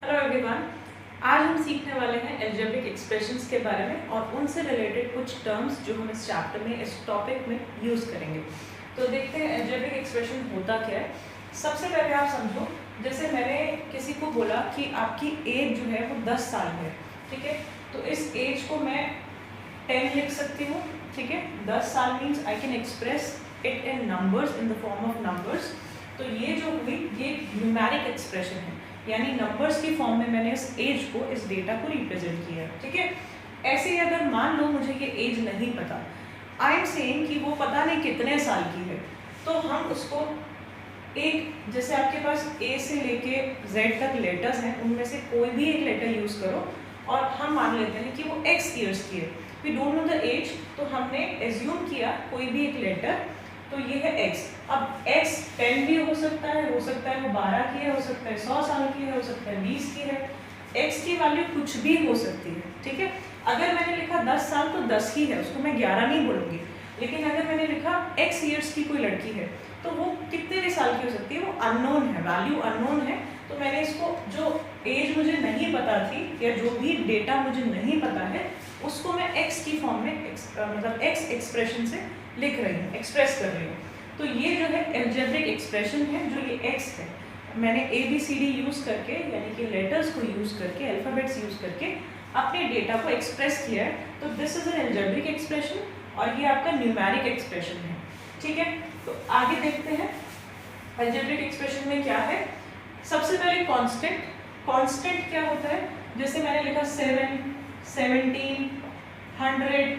Hello everyone, आज हम सीखने वाले हैं अलजेब्रिक एक्सप्रेशंस के बारे में और उनसे रिलेटेड कुछ टर्म्स जो हम इस चैप्टर में इस टॉपिक में यूज़ करेंगे। तो देखते हैं अलजेब्रिक एक्सप्रेशन होता क्या है। सबसे पहले आप समझो, जैसे मैंने किसी को बोला कि आपकी एज जो है वो 10 साल है, ठीक है। तो इस एज को मैं 10 लिख सकती हूँ, ठीक है। 10 साल means I can express it in numbers, in the form of numbers. तो ये जो हुई ये न्यूमेरिक एक्सप्रेशन है, यानी नंबर्स की फॉर्म में मैंने इस एज को, इस डेटा को रिप्रेजेंट किया है, ठीक है। ऐसे ही अगर मान लो मुझे ये एज नहीं पता, आई एम सेइंग कि वो पता नहीं कितने साल की है, तो हम उसको एक, जैसे आपके पास ए से लेके जेड तक लेटर्स हैं, उनमें से कोई भी एक लेटर यूज करो और हम मान लेते हैं कि वो एक्स ईयर्स की है। We don't know the age, तो हमने एज्यूम किया कोई भी एक लेटर, तो ये है x। अब x 10 भी हो सकता है वो 12 की है, हो सकता है 100 साल की है, हो सकता है 20 की है। x की वैल्यू कुछ भी हो सकती है, ठीक है। अगर मैंने लिखा 10 साल तो 10 ही है, उसको मैं 11 नहीं बोलूँगी। लेकिन अगर मैंने लिखा x ईयर्स की कोई लड़की है, तो वो कितने भी साल की हो सकती है, वो अननोन है, वैल्यू अननोन है। तो मैंने इसको, जो एज मुझे नहीं पता थी या जो भी डेटा मुझे नहीं पता है, उसको मैं x की फॉर्म में मतलब x एक्सप्रेशन से लिख रही हूँ, एक्सप्रेस कर रही हूँ। तो ये जो है अलजेब्रिक एक्सप्रेशन है, जो ये x है, मैंने ABCD यूज़ करके, यानी कि लेटर्स को यूज़ करके, अल्फ़ाबेट्स यूज़ करके अपने डेटा को एक्सप्रेस किया है। तो this is an algebraic expression और ये आपका न्यूमेरिक एक्सप्रेशन है, ठीक है। तो आगे देखते हैं अलजेब्रिक एक्सप्रेशन में क्या है। सबसे पहले कांस्टेंट। कांस्टेंट क्या होता है, जैसे मैंने लिखा 7, 17, 100,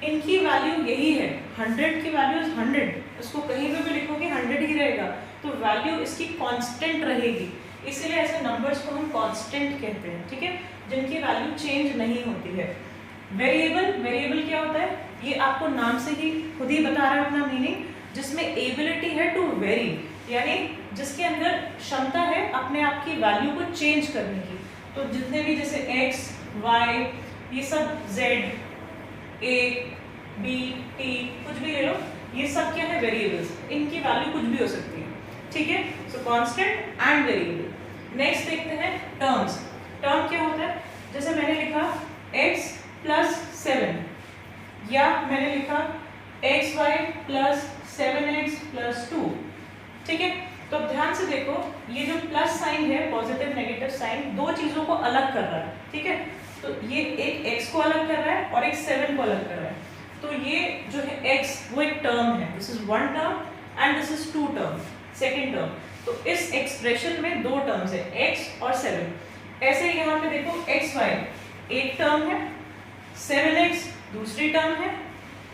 इनकी वैल्यू यही है। 100 की वैल्यू 100, इसको कहीं पे भी लिखोगे 100 ही रहेगा, तो वैल्यू इसकी कांस्टेंट रहेगी। इसीलिए ऐसे नंबर्स को हम कांस्टेंट कहते हैं, ठीक है, जिनकी वैल्यू चेंज नहीं होती है। वेरिएबल, वेरिएबल क्या होता है, ये आपको नाम से ही खुद ही बता रहा है अपना मीनिंग, जिसमें एबिलिटी है टू वेरी, यानी जिसके अंदर क्षमता है अपने आप की वैल्यू को चेंज करने की। तो जितने भी जैसे x, y, ये सब z, a, b, t, कुछ भी ले लो, ये सब क्या है, वेरिएबल्स। इनकी वैल्यू कुछ भी हो सकती है, ठीक है। सो कांस्टेंट एंड वेरिएबल। नेक्स्ट देखते हैं टर्म्स। टर्म क्या होता है, जैसे मैंने लिखा x प्लस 7, या मैंने लिखा xy प्लस 7x प्लस 2, ठीक है। तो ध्यान से देखो, ये जो प्लस साइन है, पॉजिटिव नेगेटिव साइन, दो चीजों को अलग कर रहा है, ठीक है। तो ये एक x को अलग कर रहा है और एक 7 को अलग कर रहा है। तो ये जो है x, वो एक टर्म है, this is one term and this is two term, second term. तो इस एक्सप्रेशन में दो टर्म्स है, x और 7। ऐसे ही यहाँ पे देखो xy एक टर्म है, 7x दूसरी टर्म है,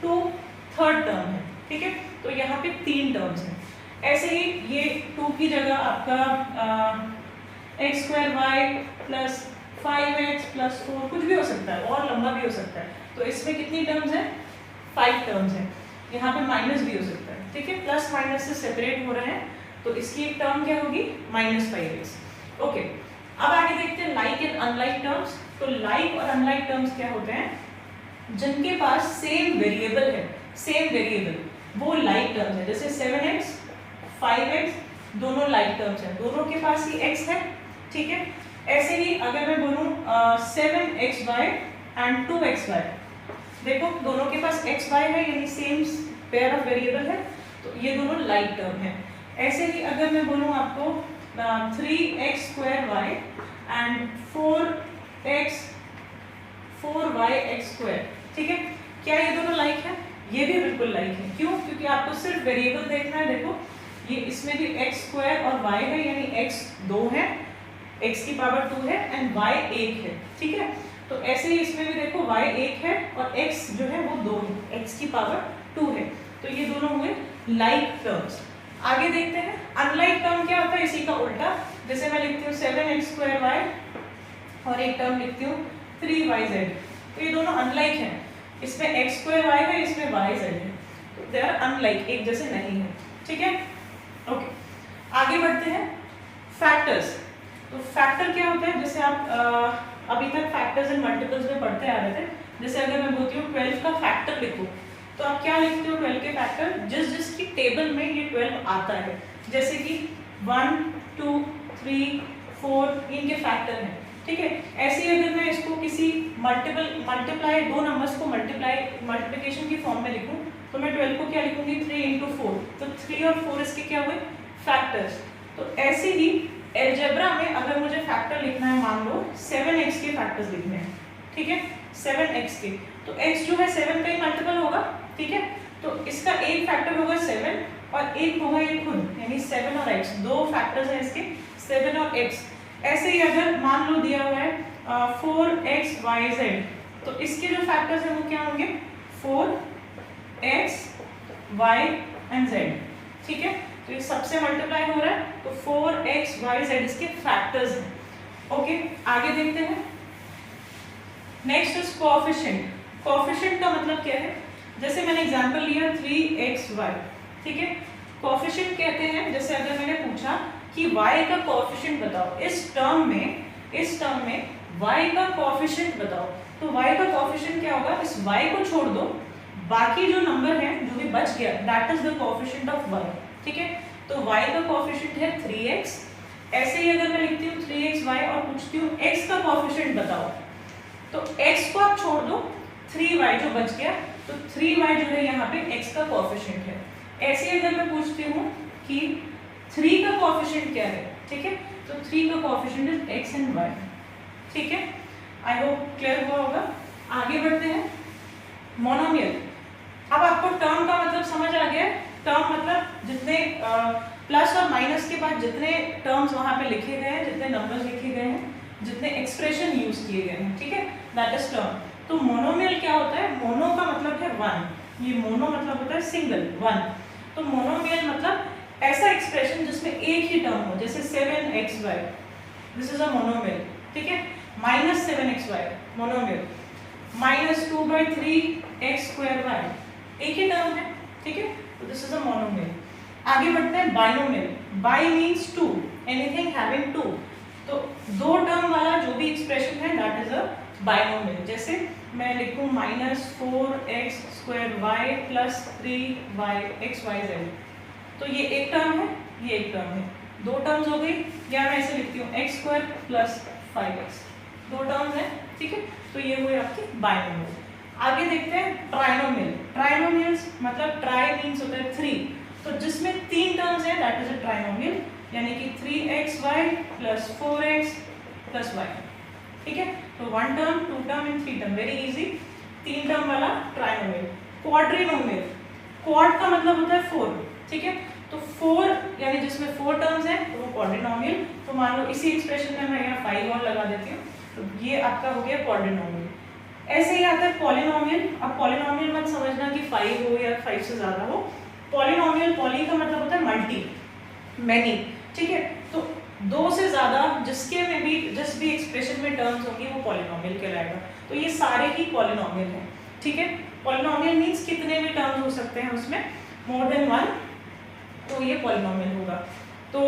2 थर्ड टर्म है, ठीक है। तो यहाँ पे 3 टर्म्स हैं। ऐसे ही ये 2 की जगह आपका x² प्लस 5x प्लस 4 कुछ भी हो सकता है, और लंबा भी हो सकता है। तो इसमें कितनी टर्म्स हैं, 5 टर्म्स हैं। यहाँ पे माइनस भी हो सकता है, ठीक है, प्लस माइनस से सेपरेट हो रहे हैं, तो इसकी एक टर्म क्या होगी, -5x। ओके, अब आगे देखते हैं लाइक एंड अनलाइक टर्म्स। तो लाइक और अनलाइक टर्म्स क्या होते हैं, जिनके पास सेम वेरिएबल है, सेम वेरिएबल, वो लाइक टर्म्स है। जैसे 7x, 5x दोनों लाइक टर्म्स हैं, दोनों के पास ही x है, ठीक है। ऐसे ही अगर मैं बोलूँ 7xy एंड 2xy, देखो दोनों के पास xy है, यानी सेम पेयर ऑफ वेरिएबल है, तो ये दोनों लाइक टर्म है। ऐसे ही अगर मैं बोलूँ आपको 3x² एंड 4yx², ठीक है, क्या ये दोनों लाइक है, ये भी बिल्कुल लाइक है। क्यों, क्योंकि आपको सिर्फ वेरिएबल देखना है। देखो ये इसमें भी x² और y है, यानी x 2 है, x की पावर 2 है एंड y 1 है, ठीक है। तो ऐसे ही इसमें भी देखो y 1 है और x जो है वो 2 है, x की पावर 2 है। तो ये दोनों हुए लाइक टर्म्स। आगे देखते हैं अनलाइक टर्म क्या होता है, इसी का उल्टा। जैसे मैं लिखती हूँ 7x² और एक टर्म लिखती हूँ 3yz, तो ये दोनों अनलाइक हैं। इसमें x² है, इसमें yz है, तो दे आर अनलाइक, एक जैसे नहीं है, ठीक है। ओके, आगे बढ़ते हैं फैक्टर्स। तो फैक्टर क्या होता है, जैसे आप अभी तक फैक्टर्स एंड मल्टीपल्स में पढ़ते आ रहे थे। जैसे अगर मैं बोलती हूँ 12 का फैक्टर लिखो, तो आप क्या लिखते हो, 12 के फैक्टर जिसकी टेबल में ये 12 आता है। जैसे कि 1, 2, 3, 4 इनके फैक्टर हैं, ठीक है। ऐसे ही अगर मैं इसको किसी मल्टीप्लाई दो नंबर्स को मल्टीप्लिकेशन की फॉर्म में लिखूं तो मैं 12 को क्या लिखूंगी 3 इंटू 4, तो 3 और 4 इसके क्या हुए फैक्टर्स। तो ऐसे ही अलजेब्रा में अगर मुझे फैक्टर लिखना है, मान लो 7x के फैक्टर्स लिखने हैं, ठीक है, 7x के, तो x जो है 7 का ही मल्टीपल होगा, ठीक है। तो इसका एक फैक्टर होगा 7 और एक होगा ये खुद, यानी 7 और x, दो फैक्टर्स हैं इसके 7 और x। ऐसे ही अगर मान लो दिया हुआ है 4xyz, तो इसके जो फैक्टर्स हैं वो क्या होंगे 4x y and z, ठीक है। तो ये सबसे मल्टीप्लाई हो रहा है, तो 4xyz इसके फैक्टर्स हैं। ओके, आगे देखते हैं। Next is coefficient. कोएफिशिएंट का मतलब क्या है, जैसे मैंने एग्जांपल लिया 3xy, ठीक है। कोएफिशिएंट कहते हैं, जैसे अगर मैंने पूछा कि y का कोएफिशिएंट बताओ, इस टर्म में y का कोएफिशिएंट बताओ, तो y का कोएफिशिएंट क्या होगा, इस y को छोड़ दो, बाकी जो नंबर है जो भी बच गया that is the coefficient of y, ठीक है। तो y का कोएफिशिएंट है 3x। ऐसे ही अगर मैं लिखती हूँ 3xy और पूछती हूँ x का कोएफिशिएंट बताओ, तो x को आप छोड़ दो, 3y जो बच गया, तो 3y जो है यहाँ पे x का कोएफिशिएंट है। ऐसे ही अगर मैं पूछती हूँ कि 3 का कोएफिशिएंट क्या है, ठीक है, तो 3 का coefficient is x and y, ठीक है। आई होप क्लियर हुआ होगा। आगे बढ़ते हैं। मोनोमियल। अब आपको टर्म का मतलब समझ आ गया। टर्म मतलब जितने प्लस और माइनस के बाद जितने टर्म्स वहां पे लिखे गए हैं, जितने नंबर्स लिखे गए हैं, जितने एक्सप्रेशन यूज किए गए हैं, ठीक है, दैट इज टर्म। तो मोनोमियल क्या होता है, मोनो का मतलब है वन, ये मोनो मतलब होता है सिंगल, वन। तो मोनोमियल मतलब ऐसा एक्सप्रेशन जिसमें एक ही टर्म हो, जैसे 7xy, this is a monomial, ठीक है। -7xy मोनोमियल, -2/3x²y एक ही टर्म है, ठीक है, तो दिस इज अ मोनोमियल। आगे बढ़ते हैं binomial. Bi means two, anything having two, तो दो टर्म वाला जो भी एक्सप्रेशन है दैट इज अ बाइनोमियल। जैसे मैं लिखूं -4x² + 3yxyz, तो ये एक टर्म है, ये एक टर्म है, दो टर्म्स हो गई। या मैं ऐसे लिखती हूँ x² + 5x, दो टर्म्स हैं, ठीक है, तो ये हुए आपके बाइनोमियल। आगे देखते हैं ट्राइनोमियल। ट्राइनोमियल्स मतलब ट्राई मींस होता है 3, तो जिसमें 3 टर्म्स हैं दैट इज अ ट्राइनोमियल, यानी कि 3xy + 4x + y, ठीक है। तो 1 term, 2 term and 3 term, very easy, 3 term वाला ट्राइनोमियल। क्वाड्रिनोमियल, क्वाड का मतलब होता है 4, ठीक है, तो 4 यानी जिसमें 4 टर्म्स हैं तो वो क्वाड्रिनोमियल। तो मान लो इसी एक्सप्रेशन में मैं यहाँ 5 और लगा देती हूँ, तो ये आपका हो गया क्वाड्रिनोमियल। ऐसे ही आता है पॉलिनोमियल। अब पॉलिनोमियल मत समझना कि 5 हो या 5 से ज्यादा हो, पॉलिनोमियल, पॉली का मतलब होता है मल्टी, मैनी, ठीक है। तो 2 से ज्यादा जिसके में भी जिस भी एक्सप्रेशन में टर्म्स होंगी वो पॉलिनोमियल कहलाएगा। तो ये सारे ही पॉलिनोमियल हैं, ठीक है। पॉलिनोमियल मींस कितने भी टर्म्स हो सकते हैं उसमें, मोर देन 1, तो ये पॉलिनोमियल होगा। तो